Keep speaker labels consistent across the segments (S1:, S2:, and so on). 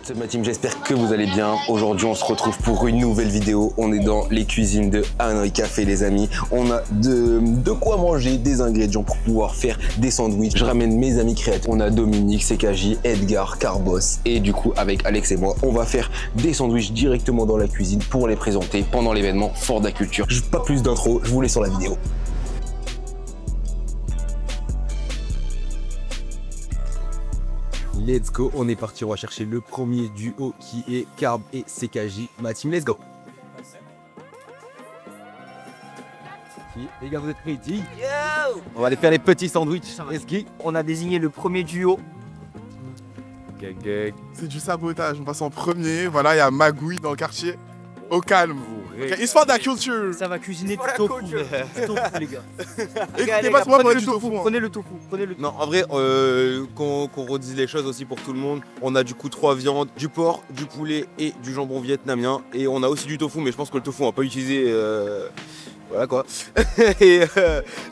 S1: What's up ma team, j'espère que vous allez bien. Aujourd'hui on se retrouve pour une nouvelle vidéo. On est dans les cuisines de Henry Café les amis. On a de quoi manger, des ingrédients pour pouvoir faire des sandwichs. Je ramène mes amis créatifs. On a Dominique, CKJ, Edgar, Carbos. Et du coup avec Alex et moi, on va faire des sandwichs directement dans la cuisine pour les présenter pendant l'événement Fort de la Culture. Pas plus d'intro, je vous laisse sur la vidéo. Let's go, on est parti, on va chercher le premier duo qui est Carb et CKJ. Ma team, let's go. Les gars, vous êtes ready? Yo, on va aller faire les petits sandwichs.
S2: On a désigné le premier duo.
S3: C'est du sabotage, on passe en premier. Voilà, il y a Magouille dans le quartier. Au calme. Okay. It's for the culture.
S2: Ça va cuisiner du tofu. Du tofu, les gars.
S3: Écoutez-moi, prenez le tofu.
S2: Prenez le tofu.
S1: Non, en vrai, qu'on redise les choses aussi pour tout le monde. On a du coup 3 viandes, du porc, du poulet et du jambon vietnamien. Et on a aussi du tofu, mais je pense que le tofu, on va pas utiliser. Voilà quoi. Et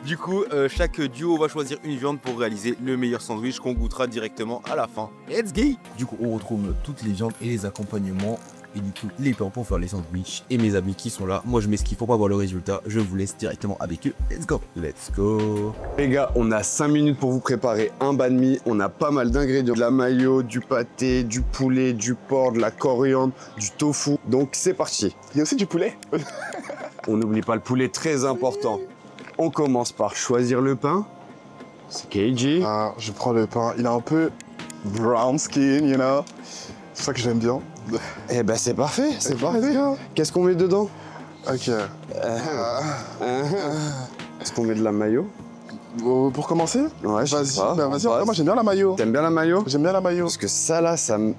S1: du coup, chaque duo va choisir une viande pour réaliser le meilleur sandwich qu'on goûtera directement à la fin. Let's go.
S4: Du coup, on retrouve toutes les viandes et les accompagnements. Et du coup, les pains pour faire les sandwichs. Et mes amis qui sont là. Moi, je m'esquive pour pas voir le résultat. Je vous laisse directement avec eux. Let's go. Let's go.
S5: Les gars, on a 5 minutes pour vous préparer un banh mi. On a pas mal d'ingrédients. De la mayo, du pâté, du poulet, du porc, de la coriandre, du tofu. Donc, c'est parti.
S3: Il y a aussi du poulet.
S5: On n'oublie pas le poulet, très important. On commence par choisir le pain. C'est KJ.
S3: Ah, je prends le pain. Il a un peu brown skin, you know. C'est ça que j'aime bien.
S5: Eh ben, c'est parfait. C'est parfait.
S3: Bien.
S5: Qu'est-ce qu'on met dedans?
S3: Ok.
S5: Est-ce qu'on met de la mayo?
S3: Pour commencer?
S5: Ouais, je sais pas.
S3: Vas-y, moi j'aime bien la mayo.
S5: T'aimes bien la mayo?
S3: J'aime bien la mayo.
S5: Parce que ça là, ça me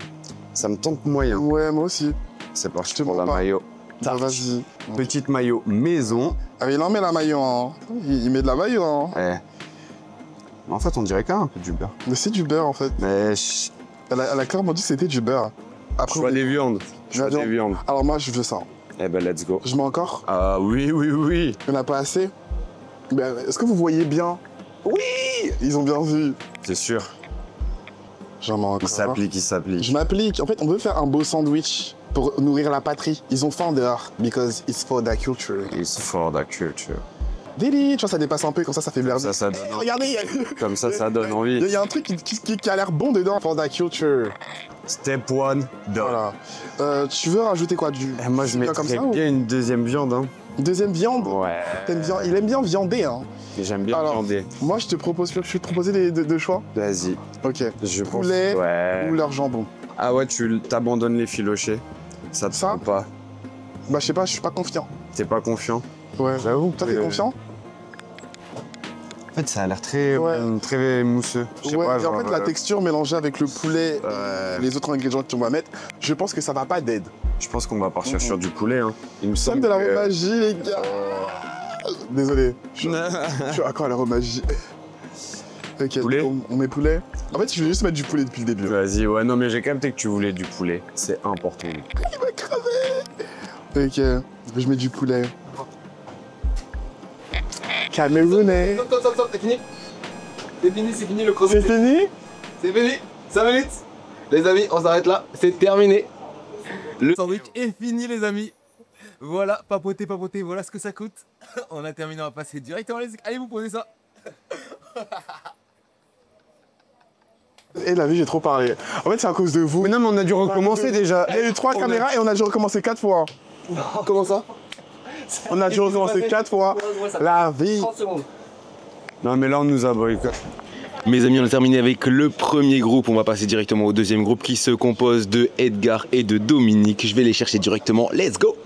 S5: tente moyen.
S3: Ouais, moi aussi.
S5: C'est parti
S3: Je te
S5: pour la
S3: mens pas.
S5: mayo.
S3: Ah, vas-y.
S5: Petite mayo maison.
S3: Ah, mais il en met la mayo, hein. Il met de la mayo, hein.
S5: Eh. En fait, on dirait quand même un peu du beurre.
S3: Mais c'est du beurre, en fait.
S5: Mais
S3: Elle a clairement dit que c'était du beurre. Après,
S5: choix des viandes. Choix des viandes.
S3: Alors moi, je veux ça.
S5: Eh ben, let's go.
S3: Je mets encore.
S5: Ah oui.
S3: Il n'y en a pas assez. Ben, est-ce que vous voyez bien? Oui! Ils ont bien vu.
S5: C'est sûr.
S3: J'en mets encore.
S5: Il s'applique.
S3: Je m'applique. En fait, on veut faire un beau sandwich pour nourrir la patrie. Ils ont faim dehors. Because it's for the culture.
S5: It's for the culture.
S3: Délit, tu vois, ça dépasse un peu, comme ça fait merder.
S5: Ça donne envie.
S3: Regardez,
S5: Comme ça donne envie.
S3: il y a un truc qui a l'air bon dedans. For the culture.
S5: Step 1, done.
S3: Voilà. Tu veux rajouter quoi du
S5: Moi, je mettrais
S3: comme ça,
S5: bien une deuxième viande. Hein.
S3: Une deuxième viande?
S5: Ouais.
S3: Il aime bien viander, hein.
S5: Mais j'aime bien
S3: Alors,
S5: viander.
S3: Moi, je vais te proposer les deux choix.
S5: Vas-y.
S3: Ok.
S5: Je pense.
S3: Poulet
S5: Ouais.
S3: ou leur jambon.
S5: Ah ouais, tu t'abandonnes les filochés. Ça te prend pas.
S3: Bah, je sais pas, je suis pas confiant.
S5: T'es pas confiant?
S3: Ouais.
S5: J'avoue.
S3: Toi, t'es confiant?
S5: En fait, ça a l'air très mousseux. Je sais
S3: Ouais,
S5: pas,
S3: et en fait, la texture mélangée avec le poulet, les autres ingrédients qu'on va mettre, je pense que ça va pas d'aide.
S5: Je pense qu'on va partir sur du poulet. Hein. Il me
S3: Somme
S5: semble
S3: de la
S5: que-
S3: magie, les gars. Désolé. Je suis encore à la magie. Ok,
S5: Poulet.
S3: on met poulet. En fait, je vais juste mettre du poulet depuis le début.
S5: Vas-y, ouais, non, mais j'ai capté que tu voulais du poulet. C'est important.
S3: Il va crever. Ok, je mets du poulet. Camerounais.
S1: Stop, c'est fini. C'est fini le cross.
S3: C'est fini?
S1: C'est fini. 5 minutes. Les amis, on s'arrête là. C'est terminé.
S4: Le sandwich est fini, les amis. Voilà, papoter, voilà ce que ça coûte. On a terminé, on va passer directement. Allez, vous posez ça.
S3: Et la vie, j'ai trop parlé. En fait, c'est à cause de vous.
S5: Mais non, mais on a dû recommencer déjà.
S3: Il y a eu 3 caméras et on a dû recommencer 4 fois.
S1: Comment ça?
S3: On a dû recommencer 4 fois. La vie.
S2: 30 secondes.
S5: Non, mais là, on nous a boycotté.
S1: Mes amis, on a terminé avec le premier groupe. On va passer directement au deuxième groupe qui se compose de Edgar et de Dominique. Je vais les chercher directement. Let's go!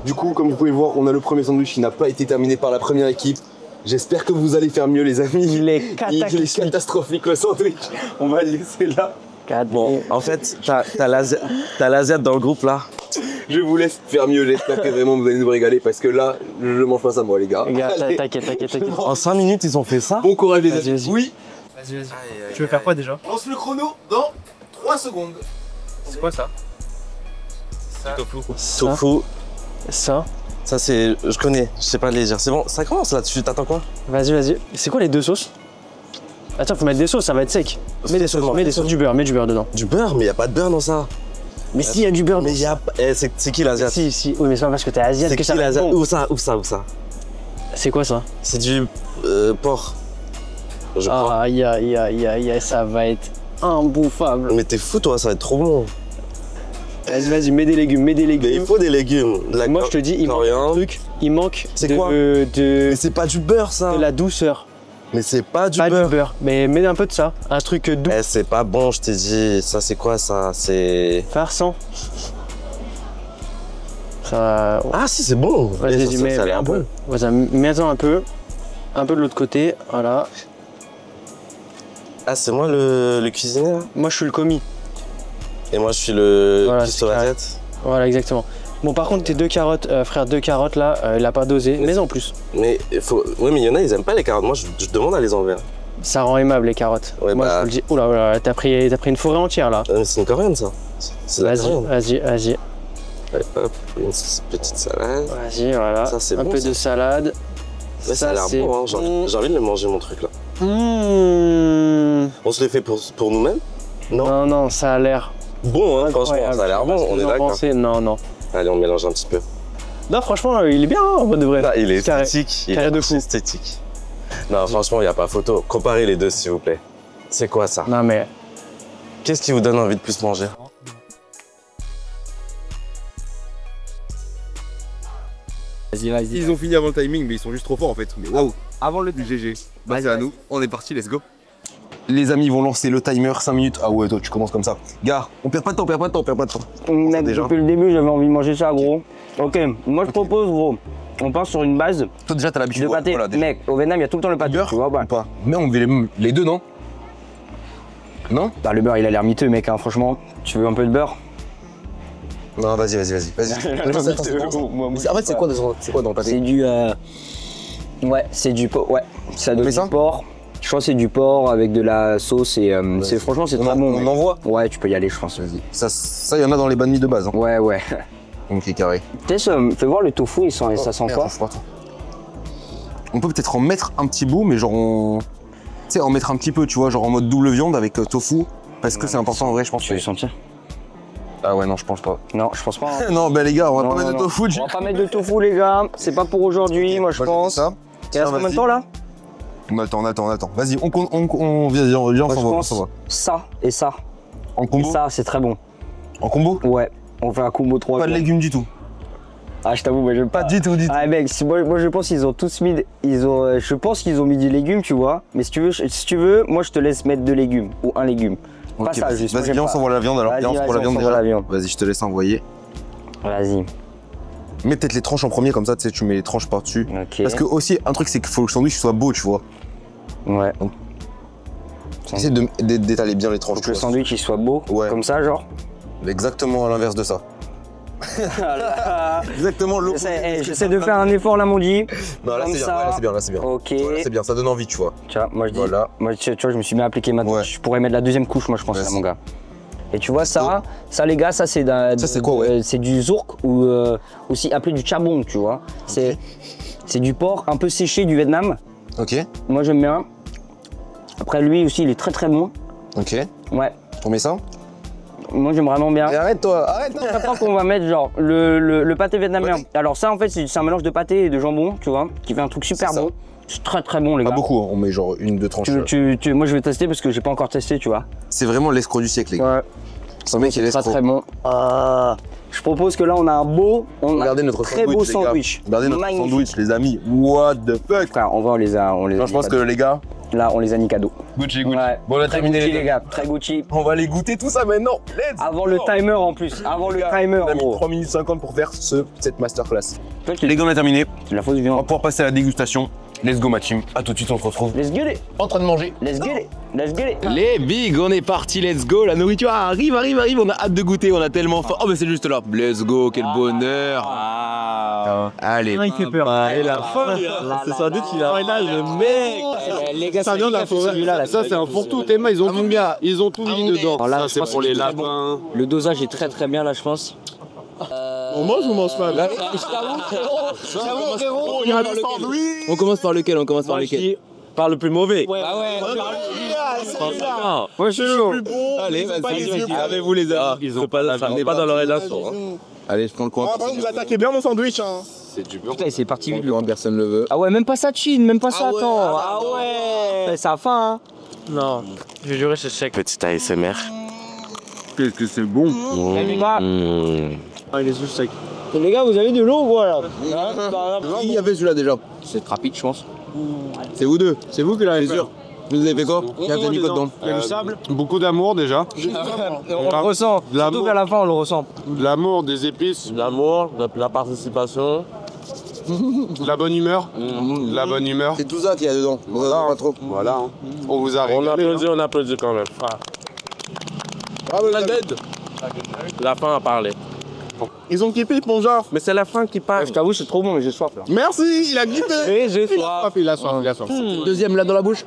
S1: Du coup, comme vous pouvez voir, on a le premier sandwich qui n'a pas été terminé par la première équipe. J'espère que vous allez faire mieux, les amis.
S2: Il est
S1: catastrophique, le sandwich. On va le laisser là.
S2: Bon, en fait, t'as l'asiate dans le groupe là.
S1: Je vous laisse faire mieux. J'espère que vraiment vous allez nous régaler parce que là, je mange pas ça moi, les gars.
S2: Regarde, t'inquiète. En 5 minutes, ils ont fait ça.
S1: Bon courage, les amis.
S2: Vas-y.
S1: Oui.
S2: Vas-y. Tu veux faire quoi déjà?
S4: Lance le chrono dans 3 secondes.
S2: C'est quoi ça?
S4: Tofu.
S2: Tofu. Ça c'est, je connais, je sais pas les dire. C'est bon, ça commence là, tu t'attends quoi? Vas-y. C'est quoi les deux sauces?
S6: Attends, faut mettre des sauces, ça va être sec. Mets des sauces, mets du beurre dedans.
S2: Du beurre? Mais y a pas de beurre dans ça.
S6: Mais si, y a du beurre.
S2: Mais y a pas. C'est qui l'Asiat?
S6: Si. Oui, mais c'est pas parce que t'es asiatique
S2: C'est
S6: que
S2: qui
S6: ça va être
S2: l'Asiat?
S6: bon.
S2: Où ça?
S6: C'est quoi ça?
S2: C'est du porc. Je crois.
S6: Aïe, ça va être imbouffable.
S2: Mais t'es fou toi, ça va être trop bon.
S6: Vas-y, mets des légumes.
S2: Mais il faut des légumes.
S6: Moi je te dis, il manque un truc. Il manque
S2: C'est quoi? Mais c'est pas du beurre ça.
S6: de la douceur.
S2: Mais c'est pas du
S6: Pas
S2: beurre.
S6: du beurre. Mais mets un peu de ça. Un truc doux.
S2: Eh, c'est pas bon, je t'ai dit. Ça, c'est quoi ça? C'est.
S6: Farcant. Ça.
S2: Ah, si, c'est bon.
S6: Vas-y, mets
S2: ça a
S6: un
S2: l'air
S6: peu.
S2: bon.
S6: Vas-y, mets-en un peu. Un peu de l'autre côté. Voilà.
S2: Ah, c'est moi le cuisinier là?
S6: Moi je suis le commis.
S2: Et moi, je suis le
S6: Voilà,
S2: cuistot
S6: c'est
S2: à
S6: carré.
S2: tête.
S6: Voilà, exactement. Bon, par contre, tes 2 carottes, frère, 2 carottes là, il a pas dosé. Mais en plus.
S2: Mais ouais, mais il y en a, ils aiment pas les carottes. Moi, je demande à les enlever.
S6: Ça rend aimable les carottes.
S2: Ouais,
S6: Moi
S2: bah.
S6: je te le dis. Oula, t'as pris une forêt entière là.
S2: C'est une coriandre ça. C'est de la coriandre.
S6: Vas-y.
S2: Allez, hop, une petite salade.
S6: Vas-y, voilà.
S2: Ça, c'est
S6: un
S2: bon,
S6: peu
S2: ça.
S6: de salade.
S2: Ouais, ça a l'air
S6: c'est
S2: bon, hein. J'ai envie de le manger mon truc là.
S6: Mmh.
S2: On se le fait pour nous-mêmes? Non.
S6: Non, ça a l'air.
S2: Bon, hein, franchement,
S6: incroyable.
S2: ça a l'air
S6: Je sais pas
S2: bon,
S6: ce que
S2: on est
S6: vous en
S2: d'accord.
S6: pensez. Non.
S2: Allez, on mélange un petit peu.
S6: Non, franchement, il est bien, hein, en vrai de vrai.
S2: Ah, il est
S6: Carré.
S2: esthétique.
S6: Carré de fou.
S2: Esthétique. Non, franchement, il n'y a pas photo. Comparez les deux, s'il vous plaît. C'est quoi ça?
S6: Non, mais.
S2: Qu'est-ce qui vous donne envie de plus manger?
S6: Vas-y.
S4: Ils ont fini avant le timing, mais ils sont juste trop forts en fait. Mais waouh, avant le GG. Bah, c'est à nous, on est parti, let's go.
S1: Les amis vont lancer le timer 5 minutes. Ah ouais, toi tu commences comme ça. Gars, on perd pas de temps.
S7: Mec,
S1: déjà.
S7: depuis le début, j'avais envie de manger ça, gros. Ok, moi je propose, gros, on part sur une base
S1: Toi déjà t'as l'habitude
S7: de pâté.
S1: voilà, déjà.
S7: Mec, au Vietnam, il y a tout le temps le pâté,
S1: Beurre
S7: tu vois.
S1: ou pas? Mais on devait les deux, non? Non?
S7: Bah, le beurre, il a l'air miteux, mec, hein, franchement. Tu veux un peu de beurre?
S1: Non, vas-y. En fait, c'est quoi dans le pâté?
S7: C'est du. Ouais, c'est du porc. Ouais, ça doit
S1: met
S7: être
S1: ça
S7: du porc. Je crois que c'est du porc avec de la sauce et. Franchement, c'est très bon.
S1: On
S7: mec.
S1: envoie?
S7: Ouais, tu peux y aller, je pense.
S1: Vas-y. Ça, y en a dans les banh mi de base. Hein.
S7: Ouais.
S1: Ok, carré.
S7: Tess, fais voir le tofu, ça sent
S1: Merde,
S7: quoi?
S1: je crois. On peut peut-être en mettre un petit bout, mais genre Tu sais, en mettre un petit peu, tu vois, genre en mode double viande avec tofu. Parce que c'est important en vrai, je pense.
S7: Tu veux sentir?
S1: Ah ouais, non, je pense pas.
S7: Non, je pense pas. hein.
S1: Non, bah les gars, on va
S7: Non,
S1: pas mettre de
S7: non.
S1: tofu.
S7: On va pas mettre de tofu, les gars. C'est pas pour aujourd'hui, moi je pense.
S1: Ça.
S7: Il reste combien de temps là?
S1: On attend. Vas-y, viens, on
S7: Moi, je
S1: s'en
S7: pense
S1: va.
S7: ça et ça.
S1: En
S7: Et
S1: combo?
S7: ça, c'est très bon.
S1: En combo?
S7: Ouais, on fait un combo 3.
S1: Pas de légumes du tout.
S7: Ah, je t'avoue, moi j'aime pas.
S1: Du tout.
S7: Ah, mec, moi je pense qu'ils ont tous mis. Je pense qu'ils ont mis des légumes, tu vois. Mais si tu veux, moi je te laisse mettre 2 légumes ou un légume. Pas ça, juste. moi,
S1: Vas-y,
S7: j'aime
S1: viens, on
S7: pas.
S1: s'envoie la viande alors.
S7: Vas-y,
S1: Viens, on s'envoie la
S7: vas-y,
S1: viande
S7: on s'envoie
S1: déjà.
S7: la viande.
S1: Vas-y, je te laisse envoyer.
S7: Vas-y.
S1: Mets peut-être les tranches en premier, comme ça, tu sais, tu mets les tranches par-dessus.
S7: Ok.
S1: Parce que aussi, un truc, c'est qu'il faut que le sandwich soit beau, tu vois.
S7: Ouais.
S1: Essaye d'étaler bien les tranches.
S7: Faut que le
S1: tu vois.
S7: sandwich il soit beau.
S1: Ouais.
S7: Comme ça, genre.
S1: Exactement à l'inverse de ça. Exactement l'opposé.
S7: J'essaie de faire un effort là, mon dit.
S1: Non, là
S7: Comme
S1: c'est bien,
S7: ça.
S1: ouais, là c'est bien, là c'est bien.
S7: Ok.
S1: Ouais, là, c'est bien, ça donne envie, tu vois.
S7: Tu vois, moi je dis.
S1: Voilà.
S7: Moi, tu vois, je me suis bien appliqué maintenant.
S1: Ouais.
S7: Je pourrais mettre la deuxième couche, moi je pense, là,
S1: Vas-y.
S7: mon gars. Et tu vois, ça les gars, ça c'est
S1: Ça, c'est quoi, ouais
S7: c'est du zourk ou aussi appelé du chabong, tu vois. C'est du porc un peu séché du Vietnam.
S1: Ok,
S7: Moi j'aime bien. Après lui aussi, il est très très bon.
S1: ok.
S7: Ouais.
S1: On met ça?
S7: Moi j'aime vraiment bien.
S1: Arrête-toi,
S7: Je crois qu'on va mettre genre le pâté vietnamien. Alors ça en fait c'est un mélange de pâté et de jambon, tu vois, qui fait un truc super
S1: C'est ça.
S7: bon. C'est très très bon les
S1: Pas
S7: gars.
S1: beaucoup, hein. On met genre 1-2 tranches.
S7: Moi je vais tester parce que j'ai pas encore testé, tu vois.
S1: C'est vraiment l'escroc du siècle, les gars.
S7: Ouais.
S1: Ce mec, il est
S7: Très
S1: l'escroc.
S7: très bon. Je propose que là on a un beau,
S1: Regardez notre
S7: très
S1: sandwich,
S7: beau
S1: les gars.
S7: sandwich.
S1: Regardez notre
S7: Magnifique.
S1: sandwich, les amis. What the fuck?
S7: Frère, on les a
S1: Non, je pense que les gars,
S7: là on les a mis cadeau.
S1: Gucci.
S7: Ouais.
S1: Bon, on a
S7: Très
S1: terminé
S7: Gucci,
S1: les
S7: les gars, très Gucci.
S1: On va les goûter tout ça maintenant. Let's
S7: Avant
S1: go.
S7: le timer en plus, avant le timer
S1: On a
S7: en
S1: mis
S7: gros.
S1: 3 minutes 50 pour faire cette masterclass.
S7: Toi,
S1: Les gars, on a terminé.
S7: la fausse
S1: On va
S7: viande.
S1: pouvoir passer à la dégustation. Let's go, ma team. A tout de suite, on se retrouve
S7: Let's get it,
S1: en train de manger.
S7: let's get it, let's get it.
S1: Les bigs, on est parti, let's go. La nourriture arrive. On a hâte de goûter, on a tellement faim. Oh, mais c'est juste là. Let's go, quel bonheur. Allez.
S6: Il fait peur.
S2: Et la fin, c'est sans doute qu'il a un âge, mec.
S7: Les gars,
S2: Ça vient de la forêt. Ça, c'est un fourre-tout. Tes mains, ils ont tout bien. Ils ont tout mis dedans.
S7: Alors là,
S2: Ça,
S7: je
S2: c'est
S7: pense
S2: pour
S7: qu'il
S2: les
S7: est très
S2: lapins.
S7: Le dosage est très très bien là, je pense.
S2: On mange ou on mange pas là?
S6: On commence par lequel?
S2: Par le plus mauvais. Franchement.
S6: Moi, je suis chaud.
S4: Allez, vas-y,
S2: Avez-vous les gars? Ils ont pas dans leur élaction.
S4: Allez, je prends le coin.
S3: Ah, par contre, vous attaquez bien mon sandwich. Hein.
S2: C'est du beurre.
S7: Putain, c'est parti vite.
S4: Quand personne le veut.
S7: Ah ouais, même pas ça chine, même pas ça, attends. Ah ouais. Ça a faim, hein.
S6: Non, je vais jurer, c'est sec.
S2: Petit ASMR.
S5: Qu'est-ce que c'est bon.
S7: Les gars,
S6: Ah, il est juste sec.
S7: les gars, vous avez de l'eau, voilà.
S4: Qui y avait celui-là déjà?
S7: C'est rapide, je pense.
S4: C'est vous deux. C'est vous qui l'avez sûr. Vous avez fait quoi? Il y a Nico dedans.
S6: Il y a du sable.
S5: Beaucoup d'amour déjà.
S7: On le ressent.
S5: De l'amour.
S7: Surtout vers la fin, on le ressent.
S5: De l'amour, des épices,
S2: De l'amour, de la participation.
S5: de la bonne humeur. De la bonne humeur.
S4: C'est tout ça qu'il y a dedans. Voilà, pas trop.
S5: Voilà. Hein. On vous a
S2: On
S5: régalé.
S2: applaudit quand même.
S4: Bravo,
S2: La dead. La fin a parlé.
S3: Ils ont kiffé mon genre.
S2: Mais c'est la fin qui parle.
S7: Je t'avoue, c'est trop bon, mais j'ai soif là.
S3: Merci, il a kiffé.
S2: Et j'ai soif.
S5: Il a soif, il a soif.
S4: Deuxième là dans la bouche.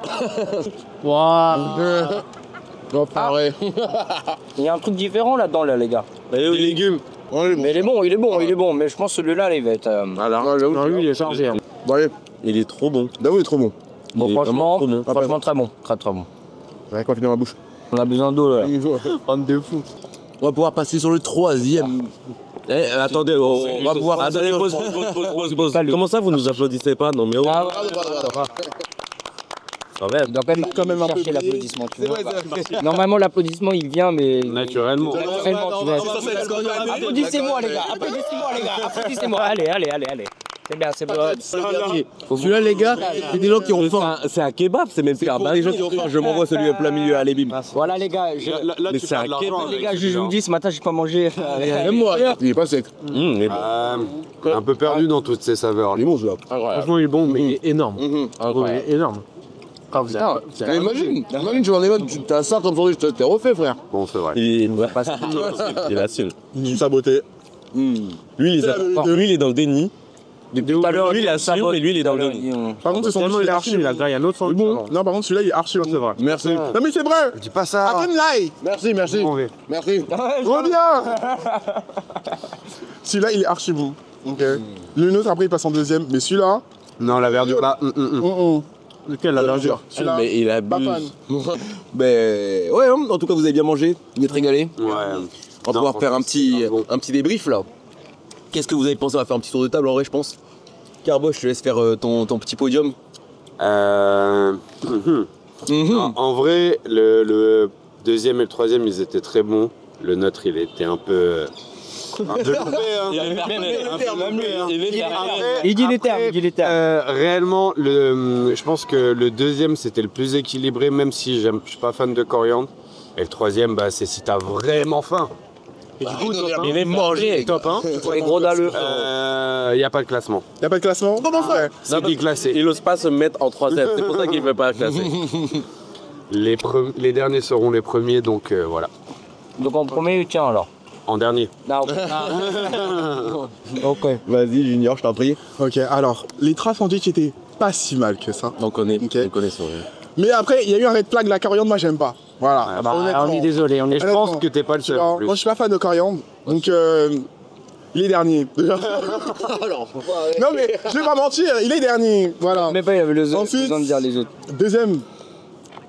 S7: Non, pareil. Il y a un truc différent là-dedans, là, les gars.
S2: Les légumes.
S7: Mais il est bon, il est bon, il est bon. Mais je pense que celui-là, il va être.
S2: Voilà.
S6: Non, lui, il est chargé. Hein.
S4: Bon, allez.
S2: Il est trop bon.
S4: D'avoue, il est trop bon.
S7: Bon,
S2: Il est
S7: franchement,
S2: vraiment trop bon.
S7: franchement, très bon. Très, très bon.
S4: Ouais, quoi, finir dans la bouche.
S7: On a besoin d'eau là.
S4: Bande de fou. On va pouvoir passer sur le troisième.
S2: Eh, attendez, on va pouvoir... Attendez, pause. Comment ça, vous nous applaudissez pas? Non, mais oh.
S7: Ah ouais.
S2: Quand même.
S7: Il doit quand même chercher l'applaudissement, tu vois. Normalement, l'applaudissement, il vient, mais.
S5: Naturellement.
S7: Naturellement, tu vois. Applaudissez-moi, les gars. Applaudissez-moi, les gars. Applaudissez-moi. Allez, allez, allez, allez. C'est bien, c'est bon.
S4: Celui-là, les gars, c'est des gens qui ont faim.
S2: C'est un kebab, c'est même pas un bar. Les gens qui ont faim, je m'envoie celui à plein milieu, allez bim.
S7: Voilà, les gars.
S2: Mais c'est un kebab.
S7: Les gars, je vous dis, ce matin, j'ai pas mangé.
S4: Même moi, il est pas sec.
S2: Mais bon.
S5: Un peu perdu dans toutes ces saveurs.
S4: Il est bon, celui-là.
S6: Franchement, il est bon, mais il est énorme. Il est énorme. Ah, vous avez...
S4: Mais imagine, tu vas en évoquer, tu as ça comme sandwich, t'es refait, frère.
S5: Bon, c'est vrai.
S2: Il assume.
S3: Saboté.
S2: Lui, il est dans le déni.
S7: Depuis tout à l'heure,
S2: Lui, il assume, et lui, il est dans le déni.
S3: Par contre, ce sandwich, il est archi.
S6: Il a gagné un autre sandwich.
S3: Bon. Non, par contre, celui-là, il est archi. C'est vrai.
S4: Merci.
S3: Non, mais c'est vrai.
S5: Dis pas ça.
S3: Attends, lie.
S4: Merci, merci. Merci.
S3: Trop bien. Celui-là, il est archi bon. Ok. Le nôtre, après, il passe en deuxième. Mais celui-là.
S5: Non, la verdure là.
S6: Lequel, la verdure?
S3: Celui-là.
S2: Mais il a
S3: Pas fan.
S4: Ben ouais, en tout cas vous avez bien mangé, vous êtes régalé.
S5: Ouais.
S4: On va pouvoir faire un petit débrief là. Qu'est-ce que vous avez pensé? On va faire un petit tour de table en vrai, je pense. Carbo, je te laisse faire ton petit podium.
S5: En vrai, le deuxième et le troisième, ils étaient très bons. Le nôtre, il était un peu
S7: Il dit les termes, il dit les termes.
S5: réellement, je pense que le deuxième, c'était le plus équilibré, même si je suis pas fan de coriandre. Et le troisième, bah, c'est si t'as vraiment faim.
S6: Il est mangé. Top, hein?
S7: Les gros d'allure.
S5: Y a pas de classement.
S3: Il n'y a pas de classement? Comment ça?
S5: C'est qui est classé.
S2: Il n'ose pas se mettre en troisième, c'est pour ça qu'il ne veut pas classer.
S5: Les derniers seront les premiers, donc voilà.
S7: Donc en premier, tiens alors.
S5: En dernier.
S7: Non. Ok.
S4: Vas-y Junior, je t'en prie.
S3: Ok, alors, les trois sandwichs étaient pas si mal que ça.
S2: On connaît,
S3: Ok.
S2: on connaît son.
S3: Mais après, il y a eu un red flag, la coriandre, moi j'aime pas. Voilà.
S6: On est désolé.
S5: Je
S3: Honnêtement.
S5: pense que t'es pas le seul. en plus.
S3: Moi je suis pas fan de coriandre, donc il est dernier. non mais je vais pas mentir, il est dernier. Voilà.
S7: Mais pas, il y avait les autres.
S3: Ensuite-
S7: Besoin de dire les autres.
S3: Deuxième,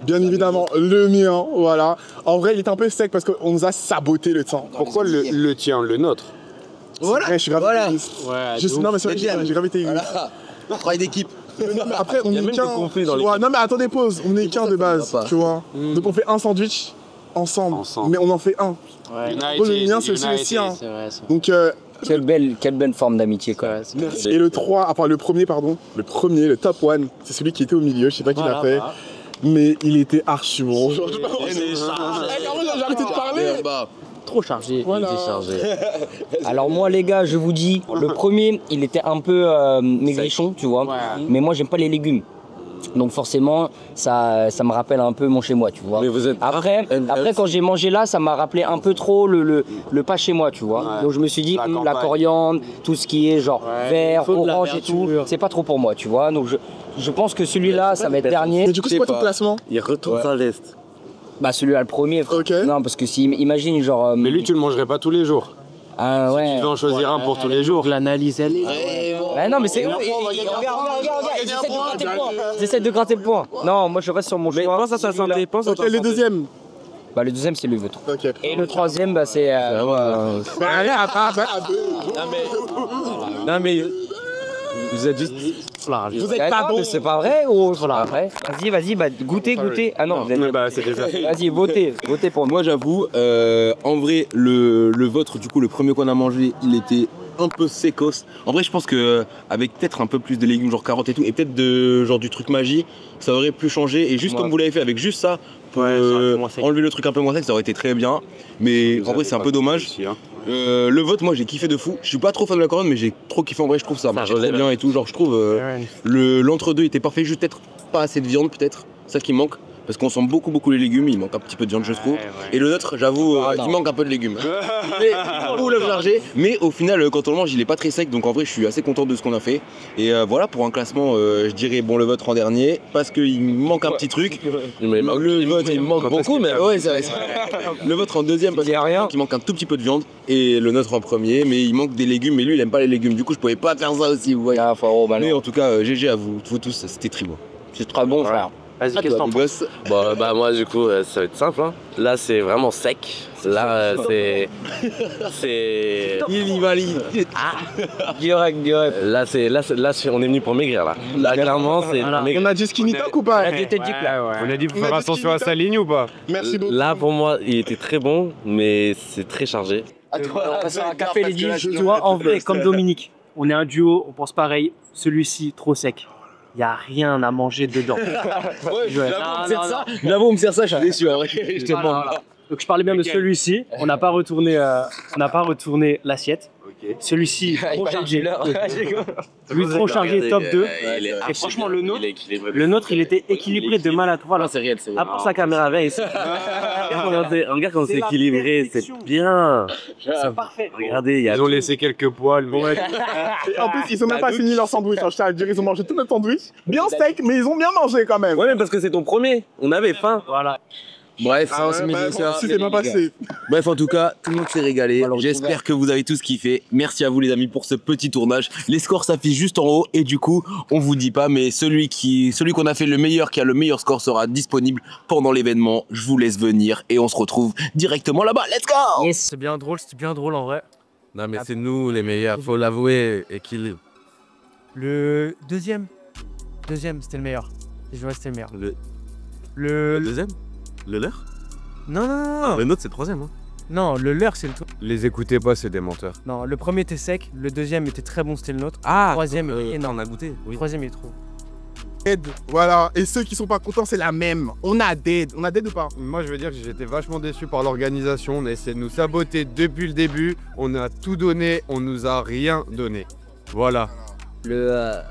S3: bien évidemment, le mien. Voilà. En vrai, il était un peu sec parce qu'on nous a saboté le temps.
S5: Pourquoi le tien, le nôtre?
S3: Voilà. Je suis grave égoïste. Non mais c'est vrai, j'ai grave été égoïste.
S4: Travail d'équipe.
S3: Non, mais après, on
S2: y a
S3: est
S2: même
S3: qu'un.
S2: des conflits dans
S3: tu
S2: les-
S3: vois. Non mais attendez, pause. On est qu'un de base,
S4: Ça va pas.
S3: tu vois. Donc on fait un sandwich ensemble.
S5: Ensemble.
S3: Mais on en fait un. Bon, le mien, c'est aussi le sien.
S6: C'est vrai, ça.
S3: Donc
S7: Quelle belle forme d'amitié quoi.
S3: et le 3, enfin le premier, pardon, le top 1, c'est celui qui était au milieu, je sais pas qui l'a fait, mais il était archi bon. J'ai arrêté de parler.
S6: Trop chargé.
S3: Voilà.
S2: Il est chargé.
S7: Alors moi les gars, je vous dis, le premier, il était un peu maigrichon, tu vois. Mais moi j'aime pas les légumes. Donc forcément, ça me rappelle un peu mon chez moi, tu vois.
S2: Mais vous êtes.
S7: Après, quand j'ai mangé là, ça m'a rappelé un peu trop le pas chez moi, tu vois.
S5: Ouais.
S7: Donc je me suis dit,
S5: La
S7: la
S5: campagne.
S7: coriandre, tout ce qui est genre vert,
S6: il faut de la
S7: orange et tout,
S6: verdure.
S7: c'est pas trop pour moi, tu vois. Donc je pense que celui-là, ça va être dernier.
S3: Et du coup, c'est quoi ton classement?
S2: Il retourne à l'est.
S7: Bah celui-là, le premier, frère.
S3: Ok.
S7: Non, parce que si, imagine genre...
S5: Mais lui, tu le mangerais pas tous les jours.
S7: Ah ouais.
S2: Tu vas en choisir un pour tous les jours.
S6: L'analyse, elle est.
S7: Ouais, non, mais c'est. Regarde, j'essaie de gratter le point. Non, moi je reste sur mon choix.
S2: Pense à sa santé, pense à ta
S3: Le
S2: santé.
S3: deuxième.
S7: Bah, le deuxième, c'est le vôtre.
S3: Ok.
S7: Et le troisième, bah, c'est.
S2: Non mais vous êtes juste.
S7: Vous êtes pas bon. C'est pas vrai ou voilà. Vas-y, bah, goûtez. Ah non, vous êtes...
S2: Bah c'est déjà.
S7: Vas-y, votez pour moi.
S1: Moi j'avoue, en vrai, le vôtre, du coup, le premier qu'on a mangé, il était un peu sécos. En vrai, je pense que avec peut-être un peu plus de légumes, genre carottes et tout, et peut-être genre du truc magie, ça aurait pu changer. Et juste comme vous l'avez fait, avec juste ça, pour enlever le truc un peu moins sec, ça aurait été très bien. Mais en vrai, c'est un peu dommage. Le vôtre, moi j'ai kiffé de fou. Je suis pas trop fan de la coriandre, mais j'ai trop kiffé en vrai. Je trouve ça marche très bien et tout. Genre, je trouve l'entre-deux était parfait, juste peut-être pas assez de viande, peut-être. Ça qui manque. Parce qu'on sent beaucoup les légumes, il manque un petit peu de viande, je trouve. Et le nôtre, j'avoue, il manque un peu de légumes. Mais pour le charger. Mais au final, quand on le mange, il est pas très sec. Donc en vrai, je suis assez content de ce qu'on a fait. Et voilà, pour un classement, je dirais bon le vôtre en dernier. Parce qu'il manque un petit truc. Le vôtre, il manque beaucoup, mais ouais, c'est vrai. Le vôtre en deuxième, parce qu'il manque un tout petit peu de viande. Et le nôtre en premier, mais il manque des légumes. Mais lui, il aime pas les légumes. Du coup, je pouvais pas faire ça aussi, vous voyez. Mais en tout cas, GG à vous tous, c'était très bon.
S7: C'est très bon, frère.
S6: Vas-y, qu'est-ce que t'en penses?
S2: Bon bah moi du coup ça va être simple hein. Là c'est vraiment sec. Là c'est.
S1: Il va
S7: Direct.
S2: Là on est venu pour maigrir là. Là clairement c'est.
S3: On a dit skinny talk ou pas?
S7: La diététique là.
S8: On a dit pour faire attention à sa ligne ou pas?
S3: Merci beaucoup.
S2: Là pour moi il était très bon mais c'est très chargé.
S7: On passe à un café les 10.
S6: Tu vois, en vrai, comme Dominique, on est un duo, on pense pareil. Celui-ci, trop sec. Il n'y a rien à manger dedans.
S1: J'avoue, on me sert ça, je suis déçu. En vrai. Je te demande.
S6: Donc je parlais bien de celui-ci. On n'a pas retourné l'assiette. Celui-ci, trop chargé. Lui, trop chargé, top 2. Et franchement, le nôtre, il était équilibré de mal à trois.
S2: C'est réel.
S6: Après sa caméra avait ici.
S2: Regarde quand c'est équilibré, c'est bien.
S6: C'est parfait.
S2: Regardez,
S8: Ils ont laissé quelques poils.
S3: Et en plus, ils ont même pas fini leur sandwich. Je tiens à le dire, ils ont mangé tout notre sandwich. Bien steak, mais ils ont bien mangé quand même.
S2: Ouais mais parce que c'est ton premier. On avait faim.
S6: Voilà.
S1: Bref,
S3: c'est pas passé.
S1: Bref, en tout cas, tout le monde s'est régalé. J'espère que vous avez tous kiffé. Merci à vous les amis pour ce petit tournage. Les scores s'affichent juste en haut et du coup, on vous dit pas, mais celui qu'on a fait le meilleur, qui a le meilleur score sera disponible pendant l'événement. Je vous laisse venir et on se retrouve directement là-bas. Let's go!
S6: Yes. C'était bien drôle en vrai.
S8: Non mais c'est nous les meilleurs, faut l'avouer, équilibre.
S6: Le deuxième, c'était le meilleur. Je vois, c'était le meilleur.
S8: Le deuxième? Le leur?
S6: Non.
S8: Le nôtre c'est le troisième. Hein.
S6: Non, le leur c'est le truc.
S8: Les écoutez pas, c'est des menteurs.
S6: Non, le premier était sec, le deuxième était très bon, c'était le nôtre.
S8: Ah,
S6: le troisième énorme.
S8: on a goûté. Oui.
S6: Le troisième est trop.
S3: Dead, voilà. Et ceux qui sont pas contents, c'est la même. On a dead ou pas?
S8: Moi je veux dire que j'étais vachement déçu par l'organisation. On a essayé de nous saboter depuis le début. On a tout donné, on nous a rien donné. Voilà.
S7: Le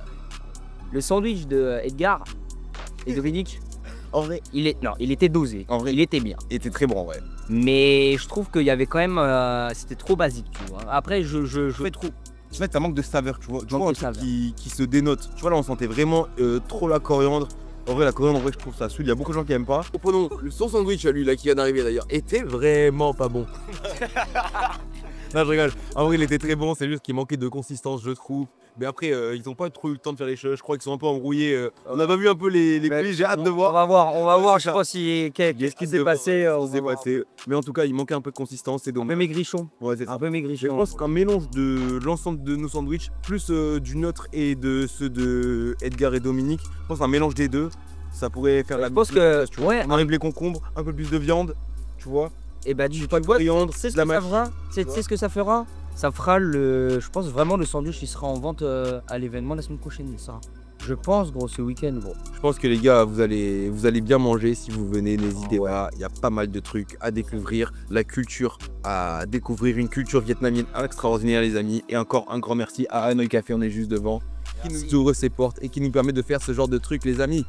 S7: sandwich de Edgar et Dominique. En vrai, il était dosé. En vrai, il était bien.
S1: Il était très bon, ouais.
S7: Mais je trouve qu'il y avait quand même, c'était trop basique, tu vois. Après, je fais trop.
S4: En fait, ça manque de saveur, tu vois. Tu
S7: Manque
S4: vois un
S7: de
S4: truc
S7: saveur.
S4: qui se dénote. Tu vois, là, on sentait vraiment trop la coriandre. En vrai, la coriandre, en vrai, je trouve ça saoule. Il y a beaucoup de gens qui aiment pas.
S1: Prenons son sandwich à lui, là, qui vient d'arriver d'ailleurs, était vraiment pas bon.
S4: Non, je rigole. En vrai, il était très bon. C'est juste qu'il manquait de consistance, je trouve. Mais après, ils n'ont pas trop eu le temps de faire les choses. Je crois qu'ils sont un peu embrouillés. On a pas vu un peu les coulisses. J'ai hâte de voir.
S7: On va voir. Je sais pas qu'est-ce qui s'est passé.
S4: Mais en tout cas, il manquait un peu de consistance. C'est donc
S7: Un peu maigrichon.
S4: Ouais, c'est ça.
S7: Un peu
S4: Je
S7: maigrichon.
S4: pense qu'un mélange de l'ensemble de nos sandwichs, plus du nôtre et de ceux de Edgar et Dominique, je pense un mélange des deux, ça pourrait faire la.
S7: Je pense que, ouais.
S4: On enlève les concombres, un peu plus de viande, tu vois.
S7: Et bah, tu
S4: Pas de coriandre,
S7: sais ce
S4: de la
S7: que ça fera? Tu sais ce que ça fera? Ça fera je pense vraiment le sandwich, il sera en vente à l'événement la semaine prochaine, ça. Je pense, gros, ce week-end, gros.
S4: Je pense que les gars, vous allez bien manger si vous venez, n'hésitez pas. Il y a pas mal de trucs à découvrir, à découvrir une culture vietnamienne extraordinaire, les amis. Et encore un grand merci à Hanoi Café, on est juste devant, qui nous ouvre ses portes et qui nous permet de faire ce genre de trucs, les amis.